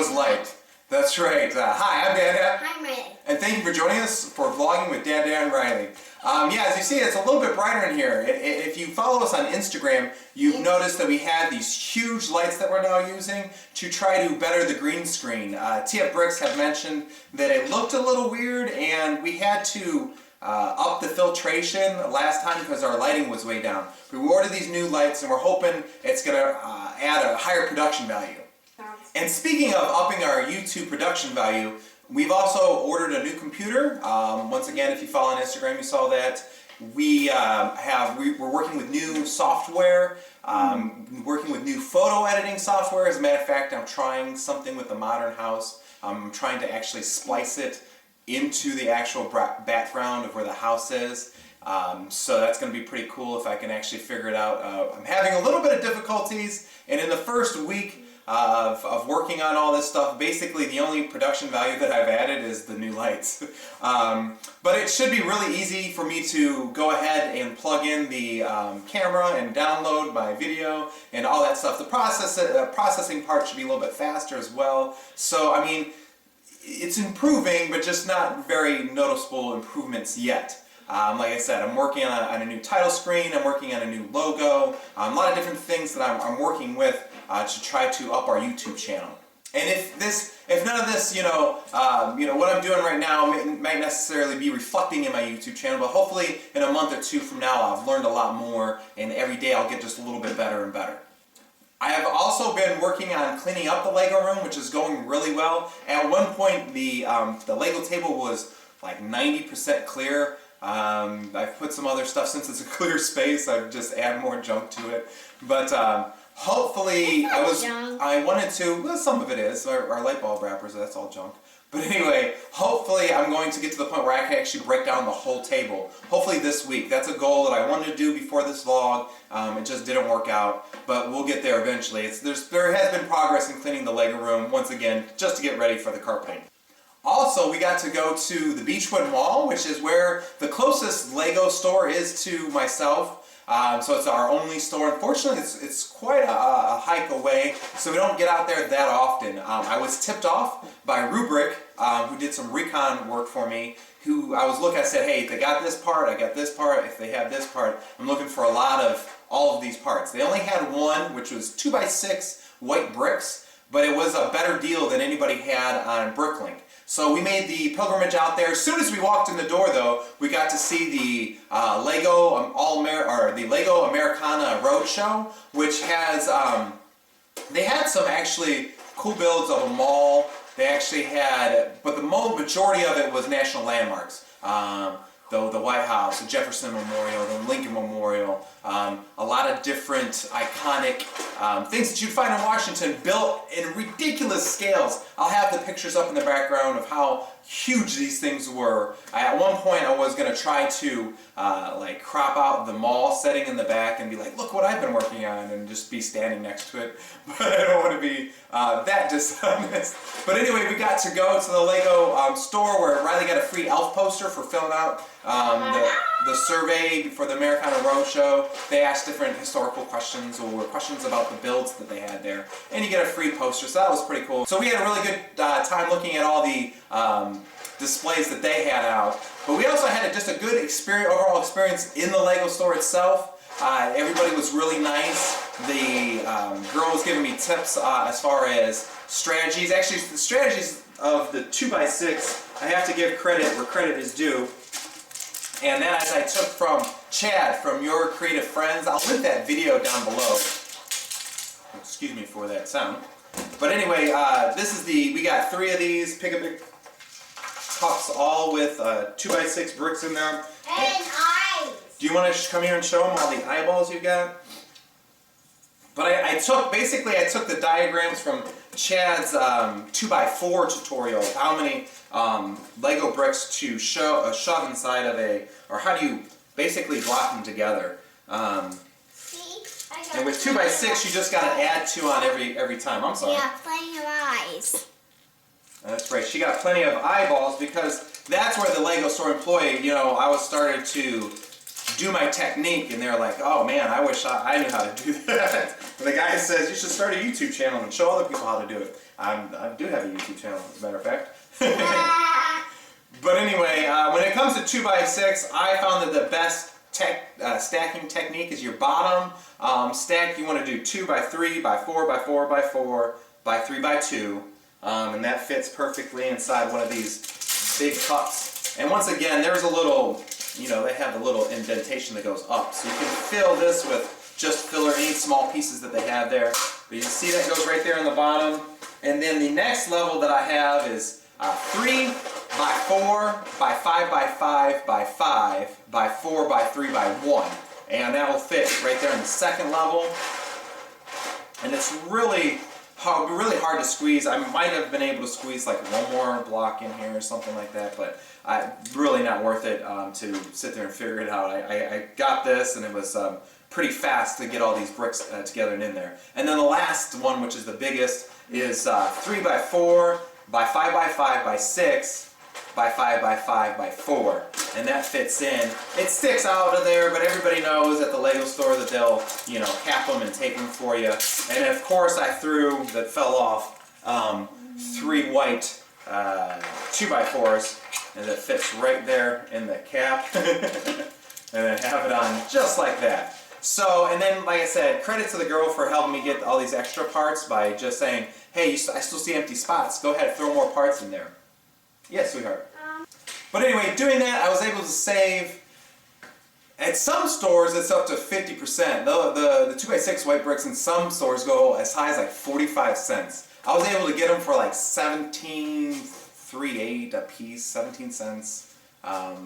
those lights. That's right. Hi, I'm DaDa. Hi, Ray. And thank you for joining us for vlogging with DaDa and Riley. Yeah, as you see, it's a little bit brighter in here. If you follow us on Instagram, you've noticed that we have these huge lights that we're now using to try to better the green screen. TF Bricks have mentioned that it looked a little weird, and we had to up the filtration last time because our lighting was way down. We ordered these new lights, and we're hoping it's going to add a higher production value. And speaking of upping our YouTube production value, we've also ordered a new computer. Once again, if you follow on Instagram, you saw that. We're working with new software, working with new photo editing software. As a matter of fact, I'm trying something with the Modern House. I'm trying to actually splice it into the actual background of where the house is. So that's going to be pretty cool if I can actually figure it out. I'm having a little bit of difficulties, and in the first week of working on all this stuff, basically the only production value that I've added is the new lights. But it should be really easy for me to go ahead and plug in the camera and download my video and all that stuff. The processing part should be a little bit faster as well. So, I mean, it's improving, but just not very noticeable improvements yet. Like I said, I'm working on a new title screen, I'm working on a new logo, a lot of different things that I'm working with to try to up our YouTube channel. And if none of this, what I'm doing right now might necessarily be reflecting in my YouTube channel, but hopefully in a month or two from now I've learned a lot more, and every day I'll get just a little bit better and better. I have also been working on cleaning up the Lego room, which is going really well. At one point, the Lego table was like 90% clear. I've put some other stuff, since it's a clear space, I've just added more junk to it. But hopefully, I wanted to, well, some of it is, our light bulb wrappers, that's all junk. But anyway, hopefully I'm going to get to the point where I can actually break down the whole table. Hopefully this week. That's a goal that I wanted to do before this vlog. It just didn't work out, but we'll get there eventually. There has been progress in cleaning the Lego room, once again, just to get ready for the carpeting. Also, we got to go to the Beechwood Mall, which is where the closest Lego store is to myself. So it's our only store. Unfortunately, it's quite a hike away, so we don't get out there that often. I was tipped off by Rubric, who did some recon work for me, I said, hey, they got this part, I got this part, if they have this part, I'm looking for all of these parts. They only had one, which was 2x6 white bricks, but it was a better deal than anybody had on Bricklink. So we made the pilgrimage out there. As soon as we walked in the door, though, we got to see the Lego Americana Roadshow, which has they had some actually cool builds of a mall. They actually had, but the majority of it was national landmarks. The White House, the Jefferson Memorial, the Lincoln Memorial, a lot of different iconic things that you'd find in Washington built in ridiculous scales. I'll have the pictures up in the background of how huge these things were. At one point I was going to try to crop out the mall setting in the back and be like, look what I've been working on, and just be standing next to it. But I don't want to be that dishonest. But anyway, we got to go to the Lego store where Riley got a free elf poster for filling out the survey for the Americana Roadshow. They asked different historical questions or questions about the builds that they had there, and you get a free poster, so that was pretty cool. So we had a really good time looking at all the displays that they had out, but we also had just a good overall experience in the Lego store itself. Everybody was really nice. The girl was giving me tips as far as strategies. Actually, the strategies of the 2x6, I have to give credit where credit is due. And that I took from Chad, from Your Creative Friends. I'll link that video down below. Excuse me for that sound. But anyway, we got 3 of these Pick-a-Pick cups, all with 2x6 bricks in them. And eyes. Do you want to come here and show them all the eyeballs you got? But I took the diagrams from Chad's 2x4 tutorial, how many Lego bricks to shove inside of or how do you basically block them together. And with 2x6, you just got to add 2 on every time. I'm sorry. Yeah, plenty of eyes. That's right. She got plenty of eyeballs because that's where the Lego store employee, I was started to do my technique, and they're like, oh man, I wish I knew how to do that. And the guy says, you should start a YouTube channel and show other people how to do it. I do have a YouTube channel, as a matter of fact. But anyway, when it comes to 2x6, I found that the best stacking technique is your bottom stack. You want to do 2x3, by 4, by 4, by 4, by 3 by 2. And that fits perfectly inside one of these big cups. And once again, there's a little, they have a little indentation that goes up. So you can fill this with just filler any small pieces that they have there. But you can see that goes right there in the bottom. And then the next level that I have is 3 by 4 by 5 by 5 by 5 by 4 by 3 by 1. And that will fit right there in the second level. And it's really hard to squeeze. I might have been able to squeeze like one more block in here or something like that, but really not worth it to sit there and figure it out. I got this, and it was pretty fast to get all these bricks together and in there. And then the last one, which is the biggest, is 3 by 4 by 5 by 5 by 6 by 5 by 5 by 4, and that fits in. It sticks out of there, but everybody knows at the Lego store that they'll, cap them and take them for you. And of course, I threw, that fell off, 3 white 2x4s, and that fits right there in the cap, and then have it on just like that. So, and then, like I said, credit to the girl for helping me get all these extra parts by just saying, hey, I still see empty spots. Go ahead, throw more parts in there. Yes, sweetheart. But anyway, doing that, I was able to save, at some stores it's up to 50%. The 2x6 white bricks in some stores go as high as like 45 cents. I was able to get them for like 17.38 a piece, 17 cents a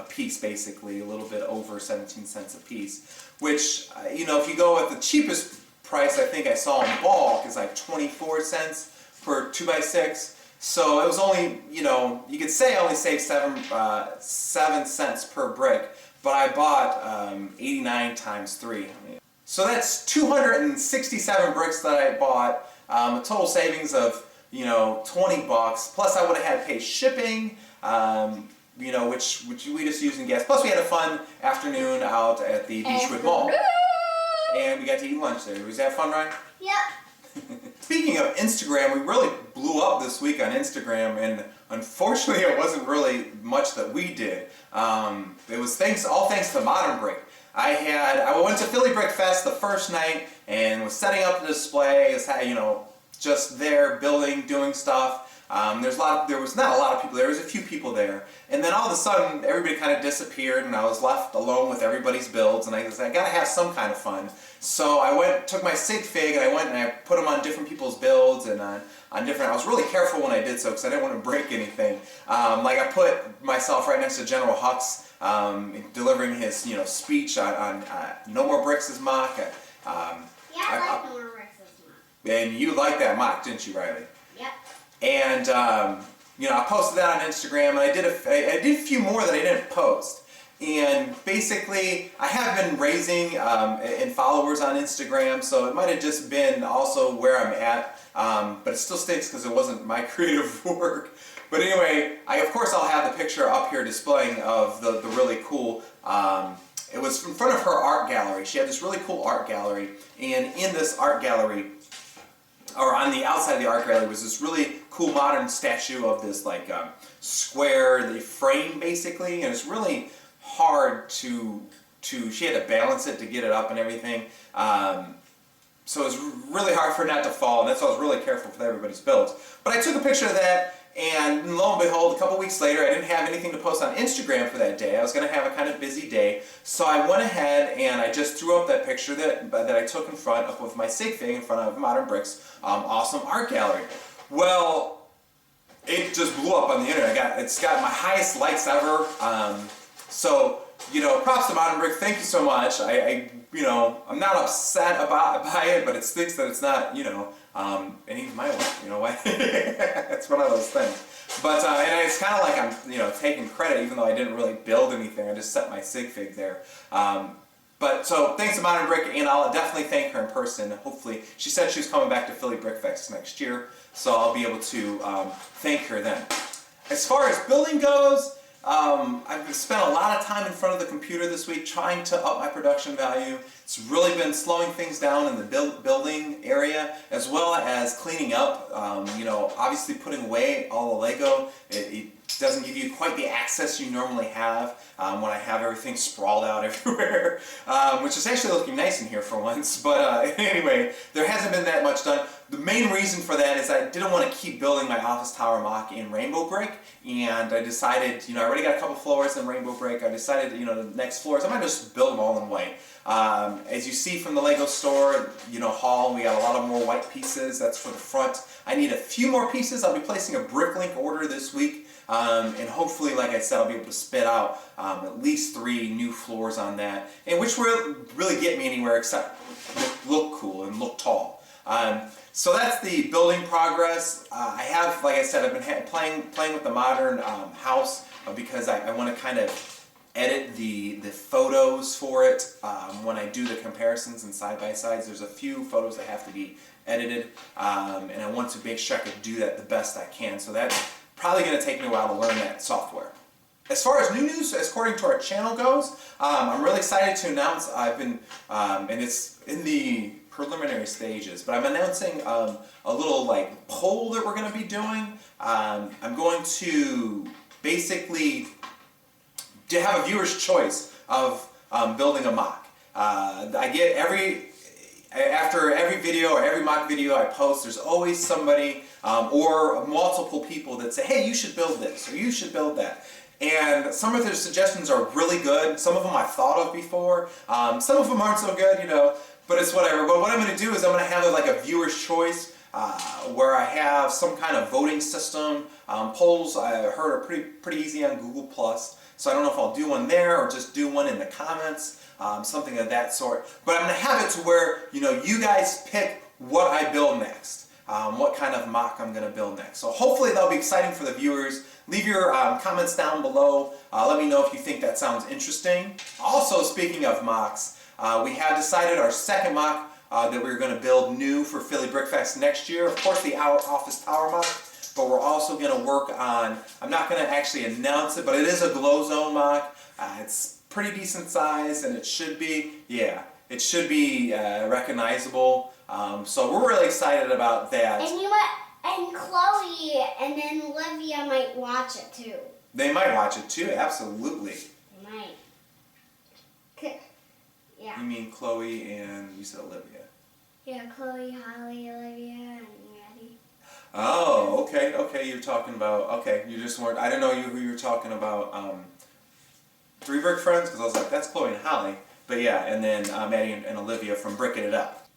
piece basically, a little bit over 17 cents a piece. Which, if you go with the cheapest price I think I saw in bulk is like 24 cents per 2x6. So it was only, you could say I only saved 7 cents per brick, but I bought 89 times 3. So that's 267 bricks that I bought, a total savings of, $20 bucks. Plus I would have had to pay shipping, which we just used in gas. Plus we had a fun afternoon out at the Beechwood Mall. And we got to eat lunch there. Was that fun, Ryan? Yep. Speaking of Instagram, we really blew up this week on Instagram, and unfortunately it wasn't really much that we did. It was all thanks to ModernBrick. I went to Philly Brick Fest the first night and was setting up the display, just there building, doing stuff. There was not a lot of people there, there was a few people there. And then all of a sudden, everybody kind of disappeared, and I was left alone with everybody's builds, and I gotta have some kind of fun. So I took my sig fig, and I put them on different people's builds, and on different, I was really careful when I did so, because I didn't want to break anything. Like I put myself right next to General Hux, delivering his, speech on No More Bricks is Mock. I like No More Bricks is Mock. And you liked that mock, didn't you, Riley? Yep. And I posted that on Instagram, and I did a few more that I didn't post. And basically, I have been raising in followers on Instagram, so it might have just been also where I'm at, but it still stinks because it wasn't my creative work. But anyway, of course I'll have the picture up here displaying of the really cool, it was in front of her art gallery. She had this really cool art gallery, and in this art gallery, or on the outside of the art gallery, was this really cool modern statue of this like square, the frame basically, and it's really hard to she had to balance it to get it up and everything. So it was really hard for it not to fall, and that's why I was really careful with everybody's builds. But I took a picture of that, and lo and behold, a couple weeks later, I didn't have anything to post on Instagram for that day. I was going to have a kind of busy day, so I went ahead and I just threw up that picture that I took in front of with my sig fig in front of ModernBrick's awesome art gallery. Well, it just blew up on the internet. It's got my highest likes ever. So, props to ModernBrick. Thank you so much. I'm not upset by it, but it stinks that it's not, any of my work. Why? It's one of those things. But and it's kind of like I'm, taking credit, even though I didn't really build anything. I just set my sig fig there. But so thanks to ModernBrick, and I'll definitely thank her in person. Hopefully, she said she was coming back to Philly Brick Fest next year, so I'll be able to thank her then. As far as building goes, I've spent a lot of time in front of the computer this week trying to up my production value. It's really been slowing things down in the building area, as well as cleaning up. You know, obviously putting away all the Lego, it doesn't give you quite the access you normally have when I have everything sprawled out everywhere, which is actually looking nice in here for once. But anyway, there hasn't been that much done. The main reason for that is I didn't want to keep building my office tower mock in rainbow brick, and I decided, you know, I already got a couple floors in rainbow brick. I decided, you know, the next floors, I might just build them all in white. As you see from the Lego store, you know, haul, we got a lot of more white pieces. That's for the front. I need a few more pieces. I'll be placing a Bricklink order this week. And hopefully, like I said, I'll be able to spit out at least 3 new floors on that, and which will really get me anywhere except look cool and look tall. So that's the building progress. I have, like I said, I've been playing with the modern house because I want to kind of edit the photos for it when I do the comparisons and side-by-sides. There's a few photos that have to be edited, and I want to make sure I can do that the best I can. So that's probably going to take me a while to learn that software. As far as new news, according to our channel goes, I'm really excited to announce I've been, and it's in the preliminary stages, but I'm announcing a little like poll that we're going to be doing. I'm going to basically have a viewer's choice of building a mock. I get after every video or every mock video I post, there's always somebody or multiple people that say, hey, you should build this or you should build that. And some of their suggestions are really good. Some of them I've thought of before. Some of them aren't so good, you know, but it's whatever. But what I'm going to do is I'm going to have like a viewer's choice where I have some kind of voting system. Polls I heard are pretty easy on Google+. So I don't know if I'll do one there or just do one in the comments, something of that sort. But I'm going to have it to where, you know, you guys pick what I build next, what kind of mock I'm going to build next. So hopefully that'll be exciting for the viewers. Leave your comments down below. Let me know if you think that sounds interesting. Also, speaking of mocks, we have decided our second mock that we're going to build new for Philly Brickfest next year. Of course, the office tower mock. But we're also going to work on, I'm not going to actually announce it, but it is a glow zone mock. It's pretty decent size, and it should be, yeah, it should be recognizable. So we're really excited about that. And you know what? And Chloe and then Olivia might watch it too. They might watch it too, absolutely. They might. Yeah. You mean Chloe and you said Olivia? Yeah, Chloe, Holly, Olivia, and Maddie. Oh, okay, you're talking about, okay, you just weren't, I didn't know who you were talking about, 3 Brick Friends, because I was like, that's Chloe and Holly, but yeah, and then Maddie and Olivia from Brickin It Up.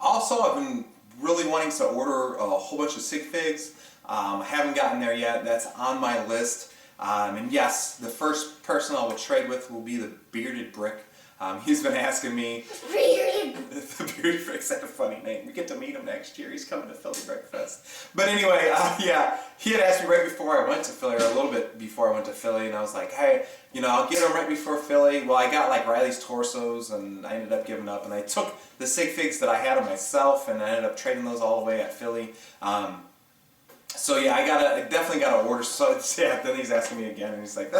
Also, I've been really wanting to order a whole bunch of sig figs. I haven't gotten there yet, that's on my list, and yes, the first person I will trade with will be the Bearded Brick. He's been asking me. The Bearded Brick's a funny name. We get to meet him next year. He's coming to Philly Brickfest. But anyway, yeah, he had asked me right before I went to Philly, or a little bit before I went to Philly, and I was like, hey, you know, I'll get him right before Philly. Well, I got like Riley's torsos, and I ended up giving up, and I took the sig figs that I had of myself, and I ended up trading those all the way at Philly. So yeah, I definitely gotta order. So yeah, then he's asking me again, and he's like,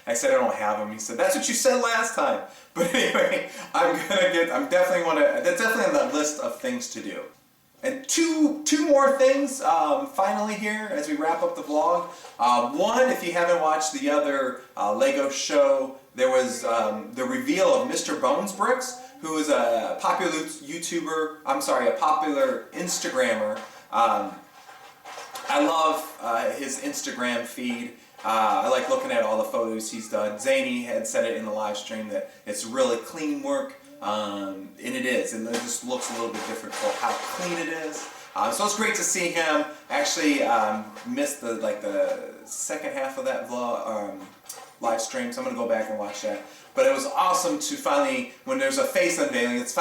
I said I don't have them. He said, that's what you said last time. But anyway, that's definitely on the list of things to do. And two more things finally here as we wrap up the vlog. One, if you haven't watched the other Lego show, there was the reveal of Mr. Bones Bricks, who is a popular YouTuber, a popular Instagrammer. I love his Instagram feed. I like looking at all the photos he's done. Zany had said it in the live stream that it's really clean work, and it is. And it just looks a little bit different for how clean it is. So it's great to see him. Actually, missed the second half of that vlog live stream, so I'm gonna go back and watch that. But it was awesome to finally, when there's a face unveiling, it's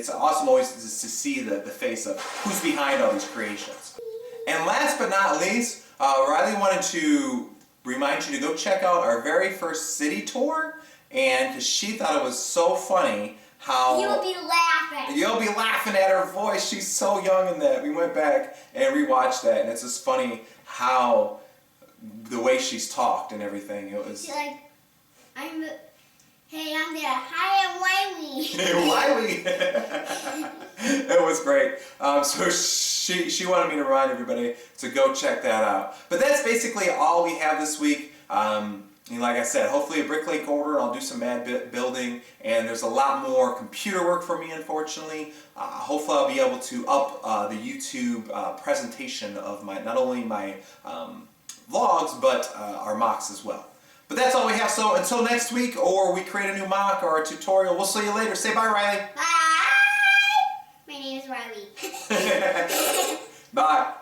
awesome always to see the face of who's behind all these creations. And last but not least, Riley wanted to remind you to go check out our very first city tour, and because she thought it was so funny how you'll be laughing at her voice. She's so young in that. We went back and rewatched that, and it's just funny how the way she's talked and everything. It was. She's like, hey, I'm there. Hi, I'm Wiley. Hey, Wiley. It was great. So she wanted me to remind everybody to go check that out. But that's basically all we have this week. And like I said, hopefully a Bricklink order, and I'll do some mad building, and there's a lot more computer work for me, unfortunately. Hopefully I'll be able to up the YouTube presentation of not only my vlogs, but our mocks as well. But that's all we have, so until next week, or we create a new mock or a tutorial, we'll see you later. Say bye, Riley. Bye! My name is Riley. Bye.